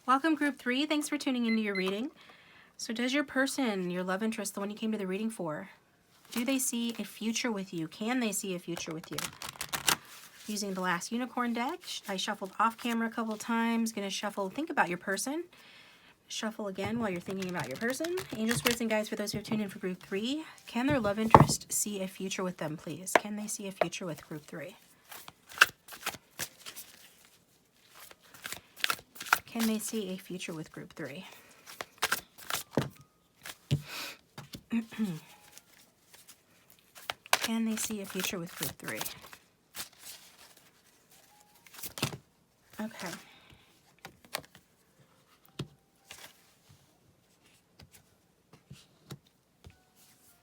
Welcome group 3. Thanks for tuning into your reading. So does your person, your love interest, the one you came to the reading for, do they see a future with you? Can they see a future with you? Using the last unicorn deck, I shuffled off camera a couple of times. Going to shuffle, think about your person. Shuffle again while you're thinking about your person. Angel, spirits, and guides for those who have tuned in for group 3. Can their love interest see a future with them, please? Can they see a future with group 3? Can they see a future with group 3? Can they see a future with group 3? Okay.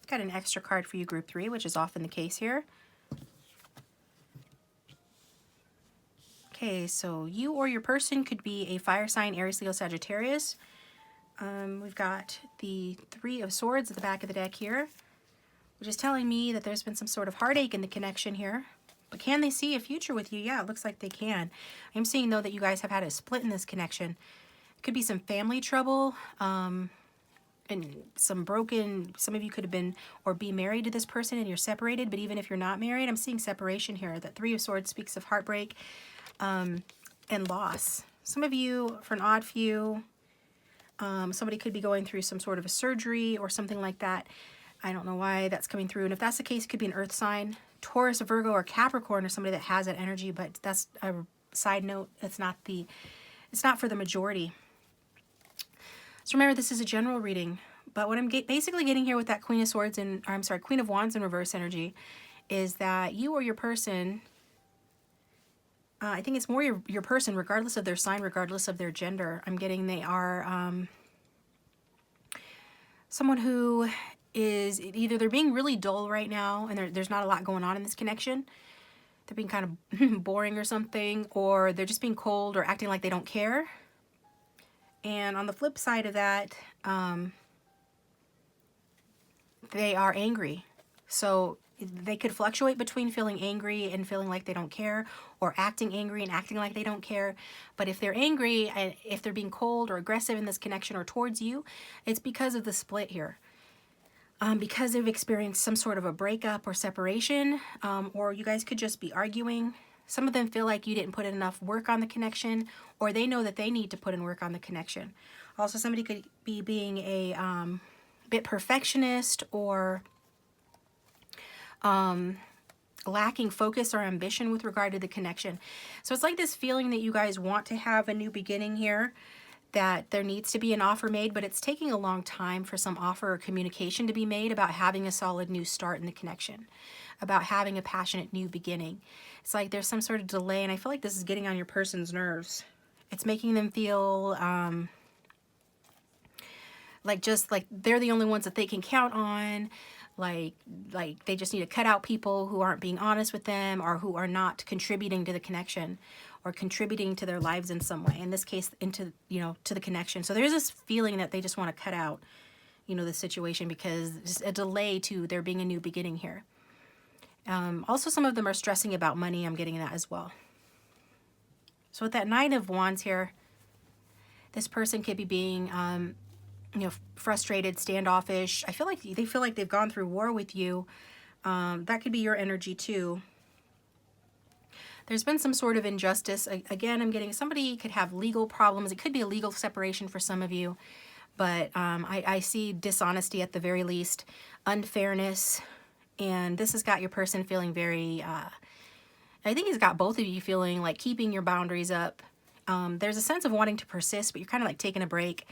Got an extra card for you, group 3, which is often the case here. Okay, so you or your person could be a fire sign, Aries, Leo, Sagittarius. We've got the Three of Swords at the back of the deck here, which is telling me that there's been some sort of heartache in the connection here. But can they see a future with you? Yeah, it looks like they can. I'm seeing, though, that you guys have had a split in this connection. It could be some family trouble, and some of you could have been or be married to this person and you're separated. But even if you're not married, I'm seeing separation here. That Three of Swords speaks of heartbreak and loss. Some of you, for an odd few, somebody could be going through some sort of a surgery or something like that. I don't know why that's coming through. And if that's the case, it could be an earth sign. Taurus, Virgo, or Capricorn, or somebody that has that energy. But that's a side note. It's not for the majority. So remember, this is a general reading. But what I'm basically getting here with that Queen of Swords and, or I'm sorry, Queen of Wands in reverse energy is that you or your person, I think it's more your person, regardless of their sign, regardless of their gender. I'm getting they are someone who is either they're being really dull right now and there's not a lot going on in this connection. They're being kind of boring or something, or they're just being cold or acting like they don't care. And on the flip side of that, they are angry. So they could fluctuate between feeling angry and feeling like they don't care, or acting angry and acting like they don't care. But if they're angry, if they're being cold or aggressive in this connection or towards you, it's because of the split here. Because they've experienced some sort of a breakup or separation, or you guys could just be arguing. Some of them feel like you didn't put in enough work on the connection, or they know that they need to put in work on the connection. Also, somebody could be being a bit perfectionist or lacking focus or ambition with regard to the connection. So it's like this feeling that you guys want to have a new beginning here, that there needs to be an offer made, but it's taking a long time for some offer or communication to be made about having a solid new start in the connection, about having a passionate new beginning. It's like there's some sort of delay, and I feel like this is getting on your person's nerves. It's making them feel like they're the only ones that they can count on. Like they just need to cut out people who aren't being honest with them or who are not contributing to the connection or contributing to their lives in some way. In this case, to the connection. So there's this feeling that they just want to cut out, the situation because it's a delay to there being a new beginning here. Also, some of them are stressing about money. I'm getting that as well. So with that Knight of Wands here, this person could be being frustrated, standoffish. I feel like they feel like they've gone through war with you. That could be your energy too. There's been some sort of injustice. Again, I'm getting somebody could have legal problems. It could be a legal separation for some of you, but I see dishonesty at the very least, unfairness, and this has got your person feeling very, I think it's got both of you feeling like keeping your boundaries up. There's a sense of wanting to persist, but you're kind of like taking a break.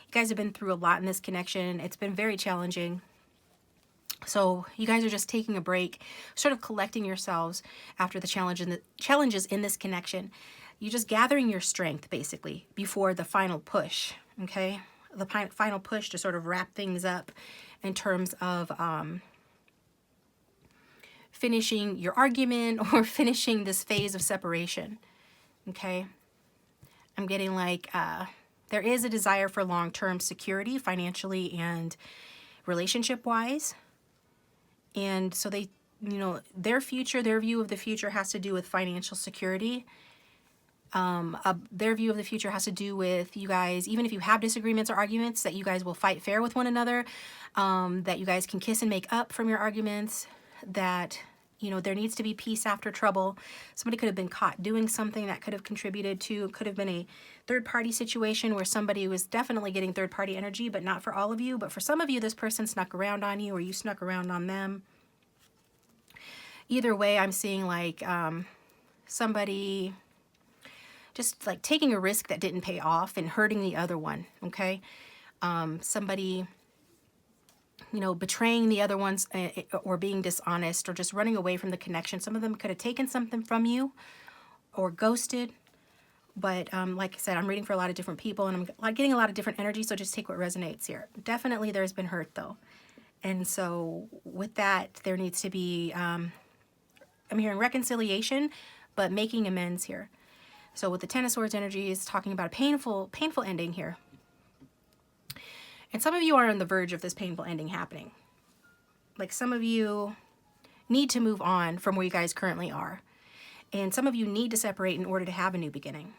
You guys have been through a lot in this connection. It's been very challenging. So you guys are just taking a break, sort of collecting yourselves after the challenges in this connection. You're just gathering your strength, basically, before the final push, okay? The final push to sort of wrap things up in terms of finishing your argument or finishing this phase of separation, okay? I'm getting like... there is a desire for long-term security, financially and relationship-wise. And so they, their future, their view of the future has to do with financial security. Their view of the future has to do with you guys, even if you have disagreements or arguments, that you guys will fight fair with one another, that you guys can kiss and make up from your arguments, that, you know, there needs to be peace after trouble. Somebody could have been caught doing something that could have contributed to, it could have been a third-party situation where somebody was definitely getting third-party energy, but not for all of you. But for some of you, this person snuck around on you, or you snuck around on them. Either way, I'm seeing like somebody just like taking a risk that didn't pay off and hurting the other one, okay? Somebody, you know, betraying the other ones, or being dishonest, or just running away from the connection. Some of them could have taken something from you or ghosted. But like I said, I'm reading for a lot of different people, and I'm like getting a lot of different energy, so just take what resonates here. Definitely there's been hurt though. And so with that, there needs to be, I'm hearing reconciliation, but making amends here. So with the Ten of Swords energy is talking about a painful ending here. And some of you are on the verge of this painful ending happening. Like some of you need to move on from where you guys currently are. And some of you need to separate in order to have a new beginning.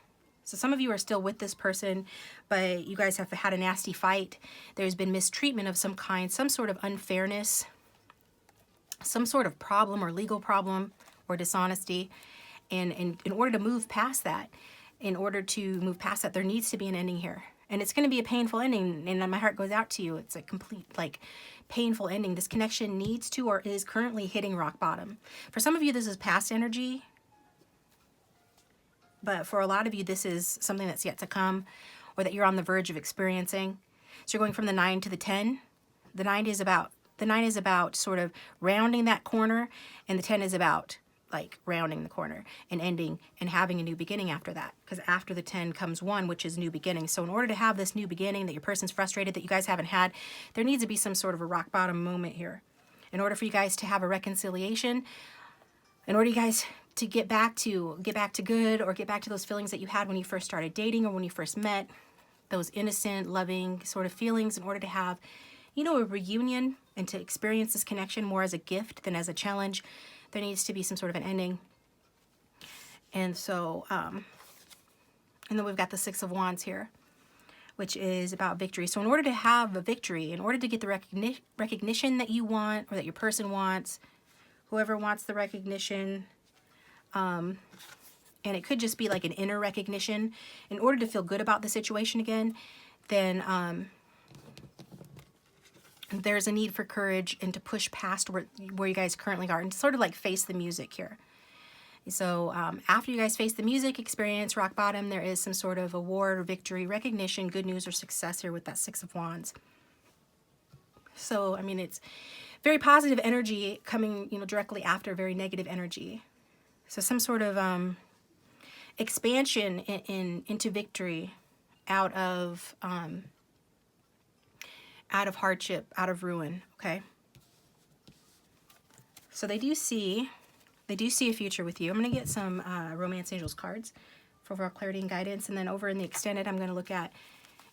So some of you are still with this person, but you guys have had a nasty fight. There's been mistreatment of some kind, some sort of unfairness, some sort of problem or legal problem or dishonesty. And in order to move past that, there needs to be an ending here. And it's going to be a painful ending, and my heart goes out to you. It's a complete, like, painful ending. This connection needs to, or is currently hitting rock bottom. For some of you, this is past energy. But for a lot of you, this is something that's yet to come, or that you're on the verge of experiencing. So you're going from the 9 to the 10. The 9 is about sort of rounding that corner, and the 10 is about like rounding the corner and ending and having a new beginning after that. Because after the 10 comes 1, which is new beginning. So in order to have this new beginning that your person's frustrated that you guys haven't had, there needs to be some sort of a rock bottom moment here. In order for you guys to have a reconciliation, in order you guys to get back to good, or get back to those feelings that you had when you first started dating or when you first met, those innocent, loving sort of feelings, in order to have, you know, a reunion and to experience this connection more as a gift than as a challenge, there needs to be some sort of an ending. And so, and then we've got the 6 of Wands here, which is about victory. So in order to have a victory, in order to get the recognition that you want, or that your person wants, whoever wants the recognition, and it could just be like an inner recognition, in order to feel good about the situation again, then there's a need for courage and to push past where you guys currently are, and sort of like face the music here. So after you guys face the music, experience rock bottom, there is some sort of award or victory, recognition, good news, or success here with that 6 of Wands. So, I mean, it's very positive energy coming, you know, directly after very negative energy. So some sort of expansion into victory out of hardship, out of ruin, okay? So they do see a future with you. I'm going to get some Romance Angels cards for overall clarity and guidance. And then over in the extended, I'm going to look at,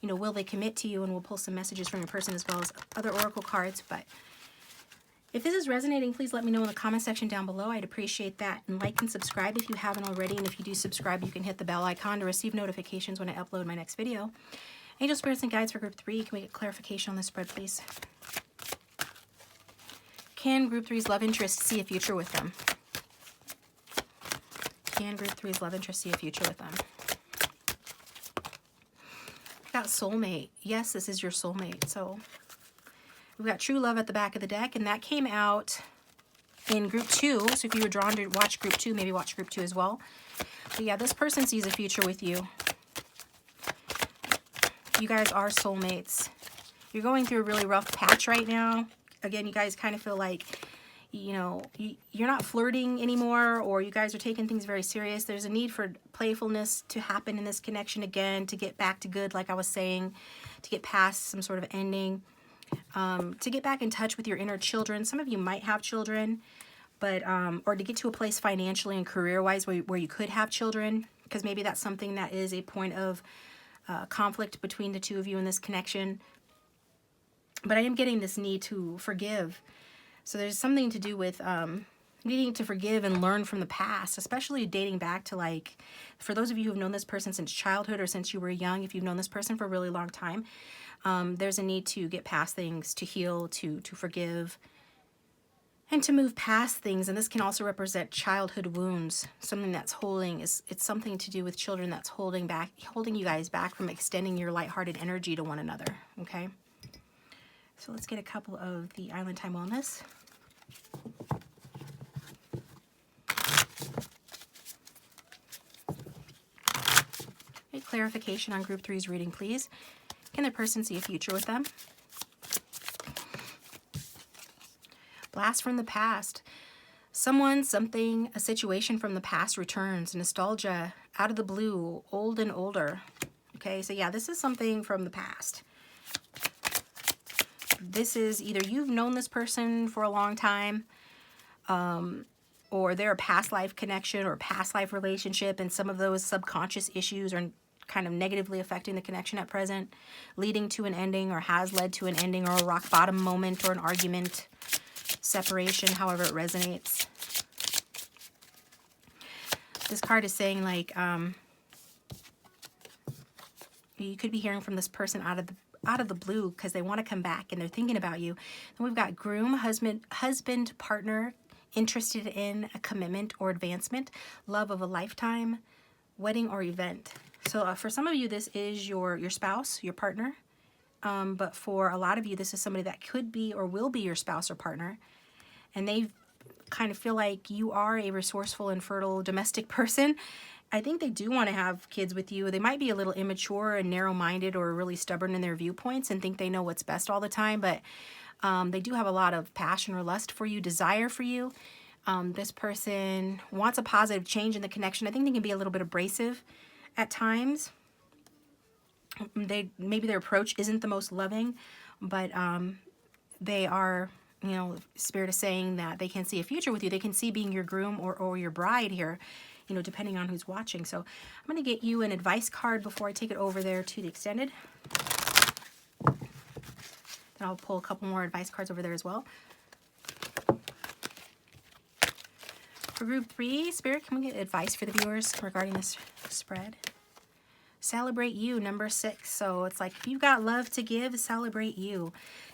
you know, will they commit to you? And we'll pull some messages from your person as well as other oracle cards. But if this is resonating, please let me know in the comment section down below. I'd appreciate that. And like and subscribe if you haven't already. And if you do subscribe, you can hit the bell icon to receive notifications when I upload my next video. Angel Spirits and Guides for Group 3. Can we get clarification on this spread, please? Can Group 3's love interest see a future with them? Can Group 3's love interest see a future with them? Got soulmate. Yes, this is your soulmate. So we've got true love at the back of the deck, and that came out in Group 2. So if you were drawn to watch Group 2, maybe watch Group 2 as well. But yeah, this person sees a future with you. You guys are soulmates. You're going through a really rough patch right now. Again, you guys kind of feel like, you know, you're not flirting anymore, or you guys are taking things very serious. There's a need for playfulness to happen in this connection again, to get back to good, like I was saying, to get past some sort of ending, to get back in touch with your inner children. Some of you might have children, but or to get to a place financially and career-wise where you could have children, because maybe that's something that is a point of conflict between the two of you in this connection. But I am getting this need to forgive. So there's something to do with needing to forgive and learn from the past, especially dating back to, like, for those of you who've known this person since childhood or since you were young, if you've known this person for a really long time, there's a need to get past things, to heal, to forgive, and to move past things. And this can also represent childhood wounds, something that's holding, it's something to do with children that's holding you guys back from extending your lighthearted energy to one another, okay? So let's get a couple of the Island Time Wellness. Okay, clarification on Group 3's reading, please. Can the person see a future with them? Blast from the past. Someone, something, a situation from the past returns. Nostalgia, out of the blue, old and older. Okay, so yeah, this is something from the past. This is either you've known this person for a long time, or they're a past life connection or past life relationship, and some of those subconscious issues are kind of negatively affecting the connection at present, leading to an ending, or has led to an ending, or a rock bottom moment, or an argument, separation, however it resonates. This card is saying, like, you could be hearing from this person out of the blue because they want to come back and they're thinking about you. Then we've got groom, husband, partner, interested in a commitment or advancement, love of a lifetime, wedding or event. So for some of you, this is your spouse, your partner. But for a lot of you, this is somebody that could be or will be your spouse or partner. And they kind of feel like you are a resourceful and fertile domestic person. I think they do want to have kids with you. They might be a little immature and narrow-minded or really stubborn in their viewpoints and think they know what's best all the time. But they do have a lot of passion or lust for you, desire for you. This person wants a positive change in the connection. I think they can be a little bit abrasive at times. Maybe their approach isn't the most loving, but they are, you know, Spirit is saying that they can see a future with you. They can see being your groom or your bride here, you know, depending on who's watching. So I'm going to get you an advice card before I take it over there to the extended. Then I'll pull a couple more advice cards over there as well. For Group 3, Spirit, can we get advice for the viewers regarding this spread? Celebrate you, number 6. So it's like, if you've got love to give, celebrate you.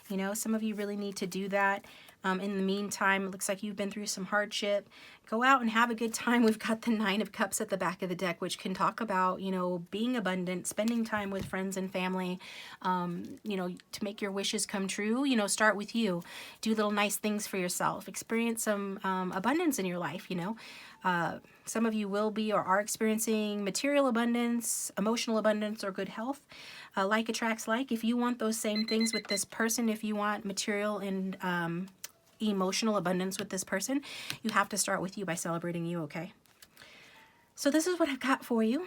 You know, some of you really need to do that. In the meantime, it looks like you've been through some hardship. Go out and have a good time. We've got the 9 of Cups at the back of the deck, which can talk about, you know, being abundant, spending time with friends and family, you know, to make your wishes come true. You know, start with you. Do little nice things for yourself. Experience some abundance in your life, you know. Some of you will be or are experiencing material abundance, emotional abundance, or good health. Like attracts like. If you want those same things with this person, if you want material and emotional abundance with this person, you have to start with you by celebrating you, okay? So this is what I've got for you.